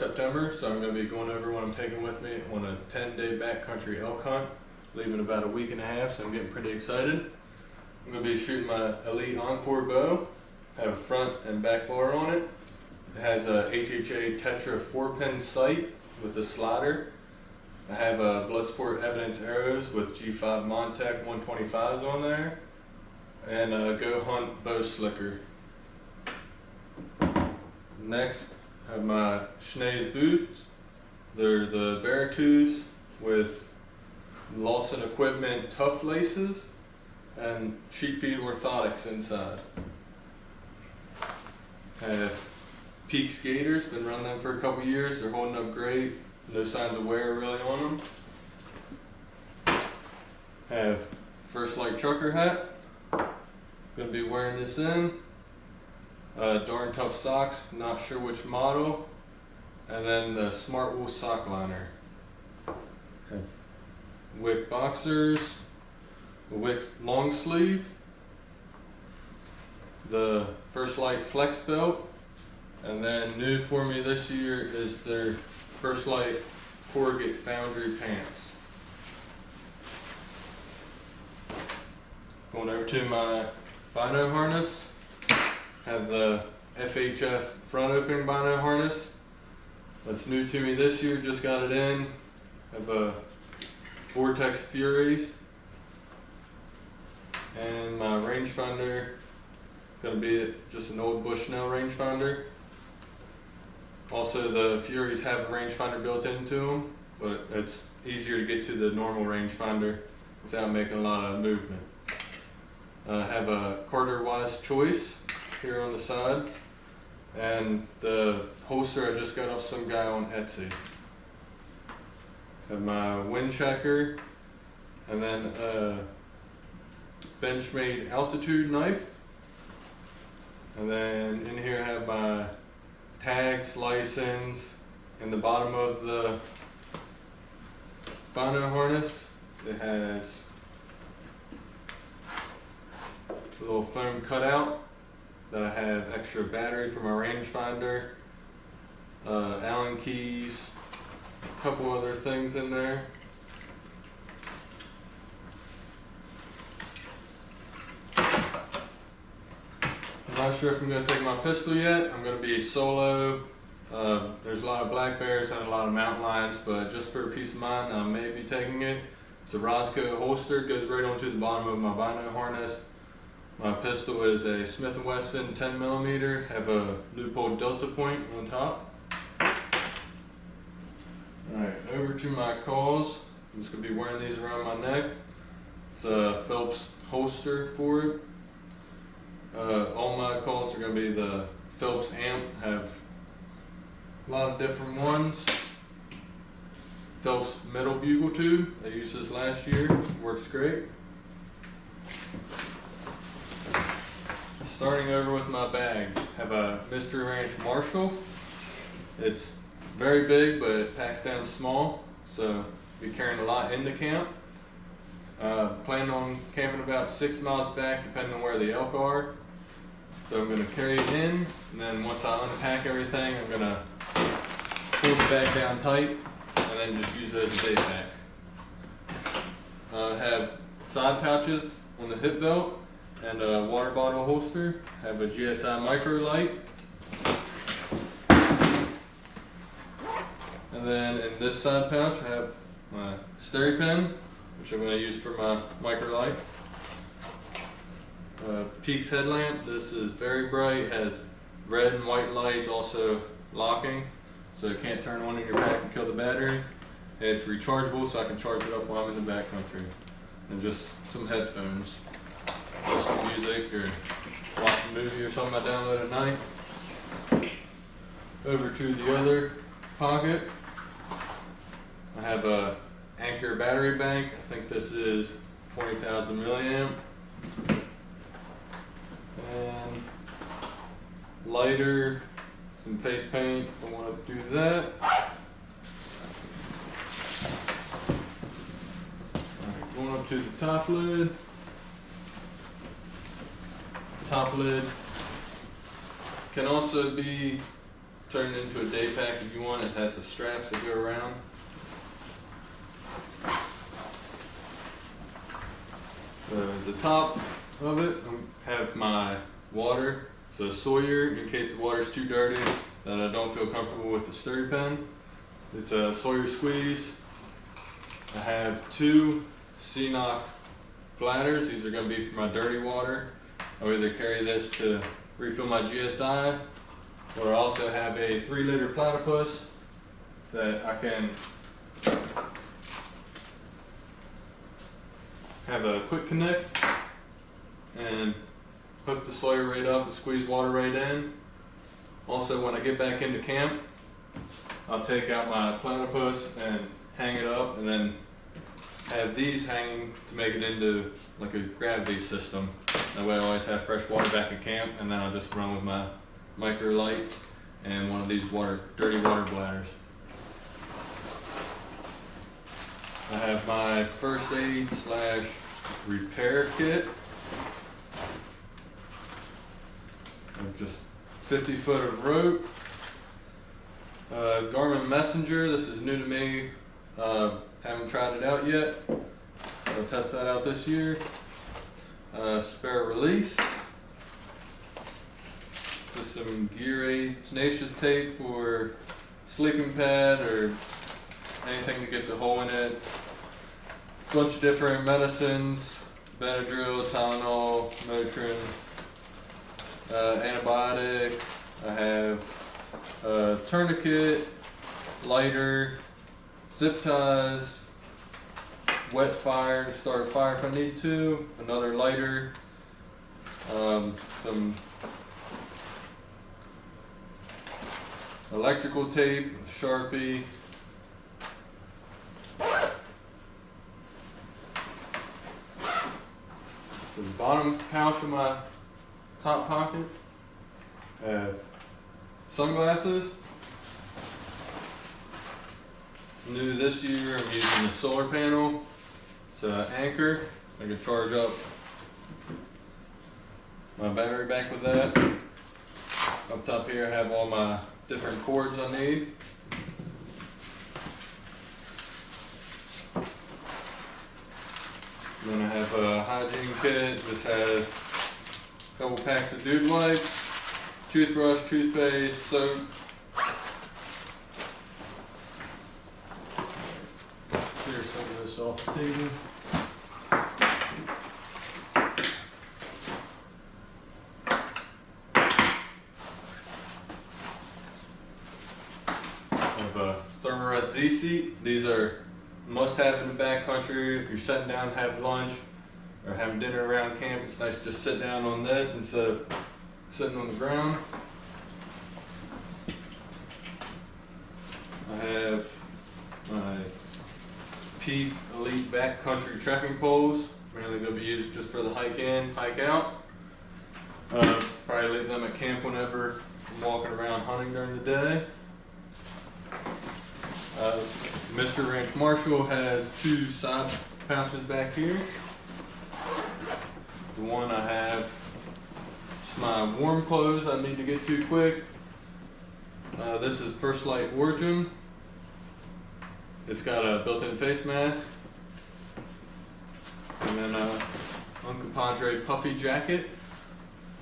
September, so I'm going to be going over what I'm taking with me on a 10-day backcountry elk hunt, leaving about a week and a half, so I'm getting pretty excited. I'm going to be shooting my Elite Encore bow, have a front and back bar on it. It has a HHA Tetra 4-pin sight with a slider. I have Bloodsport Evidence arrows with G5 Montec 125s on there, and a Go Hunt bow slicker. Next, I have my Schnee's boots. They're the Beartooths with Lawson Equipment tough laces and sheep feed orthotics inside. I have Peak Skaters, been running them for a couple years. They're holding up great. No signs of wear really on them. I have First Light trucker hat. Gonna be wearing this in. Darn Tough socks, not sure which model. And then the Smart Wool sock liner. Have Wick boxers, the Wick long sleeve, the First Light flex belt, and then new for me this year is their First Light corrugate foundry pants. Going over to my bino harness. Have the FHF front opening bino harness. That's new to me this year, just got it in. Have a Vortex Furies. And my rangefinder, gonna be just an old Bushnell rangefinder. Also the Furies have a rangefinder built into them, but it's easier to get to the normal rangefinder without making a lot of movement. I have a Carter Wise Choice here on the side, and the holster I just got off some guy on Etsy. Have my wind checker, and then a Benchmade altitude knife, and then in here I have my tags, license. In the bottom of the bino harness it has a little foam cutout that I have extra battery for my rangefinder, Allen keys, a couple other things in there. I'm not sure if I'm going to take my pistol yet. I'm going to be solo. There's a lot of black bears and a lot of mountain lions, but just for peace of mind, I may be taking it. It's a Roscoe holster, goes right onto the bottom of my bino harness. My pistol is a Smith & Wesson 10mm, have a Leupold Delta point on top. Alright, over to my calls. I'm just going to be wearing these around my neck. It's a Phelps holster for it. All my calls are going to be the Phelps amp, have a lot of different ones. Phelps metal bugle tube, I used this last year, works great. Starting over with my bag, have a Mystery Ranch Marshall. It's very big, but it packs down small, so be carrying a lot into camp. Plan on camping about 6 miles back, depending on where the elk are. So I'm going to carry it in, and then once I unpack everything, I'm going to pull the bag down tight, and then just use it as a day pack. I have side pouches on the hip belt, and a water bottle holster. Have a GSI micro light. And then in this side pouch I have my SteriPen, which I'm going to use for my micro light. Peaks headlamp. This is very bright, has red and white lights, also locking, so it can't turn on in your back and kill the battery. It's rechargeable, so I can charge it up while I'm in the backcountry. And just some headphones. Listen to music or watch a movie or something I download at night. Over to the other pocket, I have a Anchor battery bank. I think this is 20,000 milliamp. And lighter, some face paint if I want to do that. Alright, going up to the top lid. Top lid can also be turn it into a day pack if you want. It has the straps that go around. The top of it, I have my water. So Sawyer, in case the water's too dirty that I don't feel comfortable with the sturdy pen. It's a Sawyer squeeze. I have 2 C-Knock bladders. These are going to be for my dirty water. I'll either carry this to refill my GSI, or I also have a 3-liter platypus that I can have a quick connect and hook the Sawyer right up and squeeze water right in. Also, when I get back into camp, I'll take out my platypus and hang it up, and then have these hanging to make it into like a gravity system. That way I always have fresh water back at camp, and then I'll just run with my micro light and one of these dirty water bladders. I have my first aid / repair kit. Just 50 foot of rope. Garmin Messenger, this is new to me. Haven't tried it out yet. I'll test that out this year. Spare release. Just some Gear Aid tenacious tape for sleeping pad or anything that gets a hole in it. Bunch of different medicines, Benadryl, Tylenol, Motrin, antibiotic. I have a tourniquet, lighter, zip ties, wet fire to start a fire if I need to, another lighter, some electrical tape, Sharpie, the bottom pouch of my top pocket, I have sunglasses. New this year, I'm using the solar panel. It's an Anchor. I can charge up my battery bank with that. Up top here I have all my different cords I need. Then I have a hygiene kit. This has a couple packs of Dude Wipes, toothbrush, toothpaste, soap. Clear some of this off the table. I have a Thermarest Z-Seat. These are must have in the backcountry. If you're sitting down, have lunch, or having dinner around camp, it's nice to just sit down on this instead of sitting on the ground. I have my Peak Elite Backcountry trekking poles. Mainly going to be used just for the hike in, hike out. Probably leave them at camp whenever I'm walking around hunting during the day. Mr. Ranch Marshall has 2 side pouches back here. The one I have is my warm clothes I need to get to quick. This is First Light Origin. It's got a built-in face mask. And then Uncle Padre puffy jacket.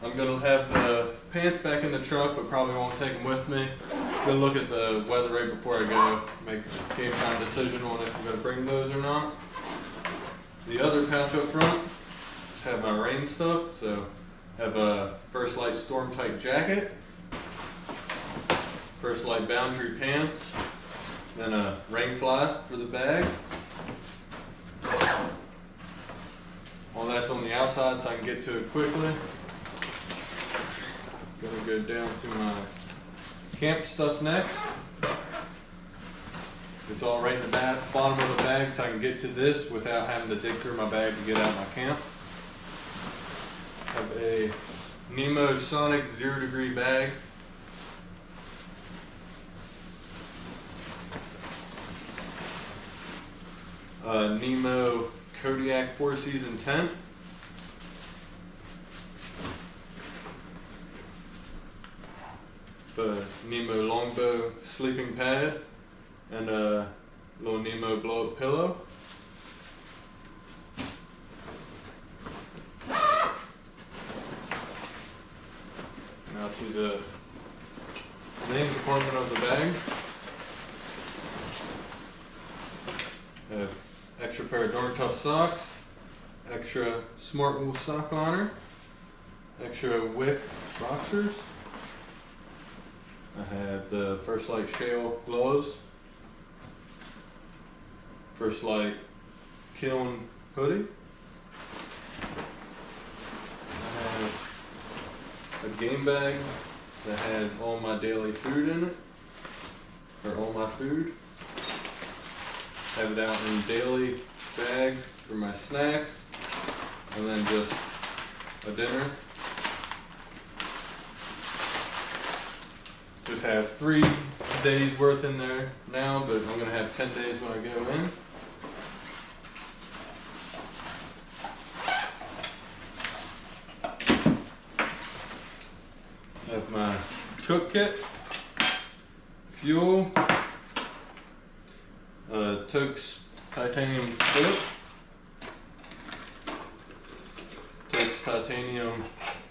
I'm going to have the pants back in the truck, but probably won't take them with me. I'm going to look at the weather right before I go, make a game time decision on if I'm going to bring those or not. The other pouch up front, just have my rain stuff. So I have a First Light Storm Tight jacket, First Light Boundary pants, then a rain fly for the bag. All that's on the outside so I can get to it quickly. Gonna go down to my camp stuff next. It's all right in the bottom of the bag so I can get to this without having to dig through my bag to get out of my camp. I have a Nemo Sonic 0 degree bag. Nemo Kodiak 4 Season tent. The Nemo longbow sleeping pad and a little Nemo blow up pillow. Now to the main compartment of the bag. I have extra pair of Darn Tough socks, extra Smart Wool sock liner, extra Wick boxers. I have the First Light Shale gloves, First Light Kiln hoodie. I have a game bag that has all my daily food in it, or all my food. Have it out in daily bags for my snacks, and then just a dinner. Just have 3 days worth in there now, but I'm gonna have 10 days when I go in. Have my cook kit, fuel, Toke's titanium split, Toke's titanium,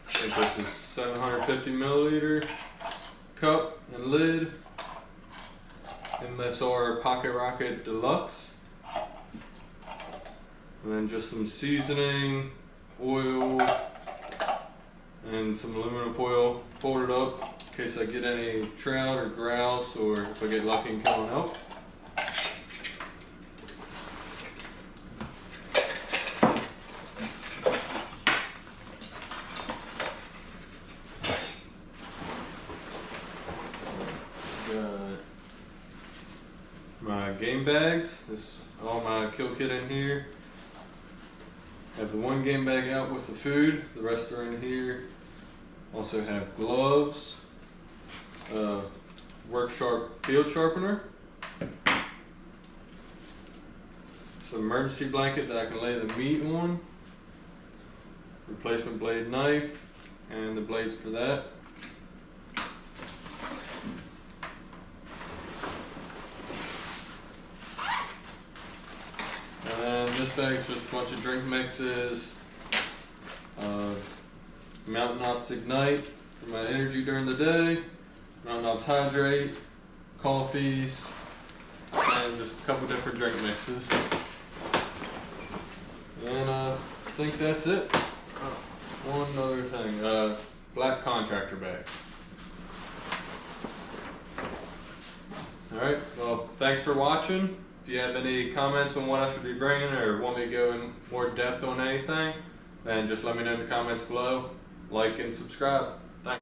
I think this is 750 milliliter cup and lid, MSR Pocket Rocket Deluxe, and then just some seasoning, oil, and some aluminum foil folded up in case I get any trout or grouse, or if I get lucky and kill an elk. Got my game bags, this all my kill kit in here. Have the one game bag out with the food, the rest are in here. Also have gloves, Work Sharp field sharpener, some emergency blanket that I can lay the meat on, replacement blade knife, and the blades for that. And this bag is just a bunch of drink mixes, Mountain Ops Ignite for my energy during the day, Mountain Ops Hydrate, coffees, and just a couple different drink mixes. And I think that's it. One other thing, black contractor bag. Alright, well, thanks for watching. If you have any comments on what I should be bringing, or want me to go in more depth on anything, then just let me know in the comments below. Like and subscribe.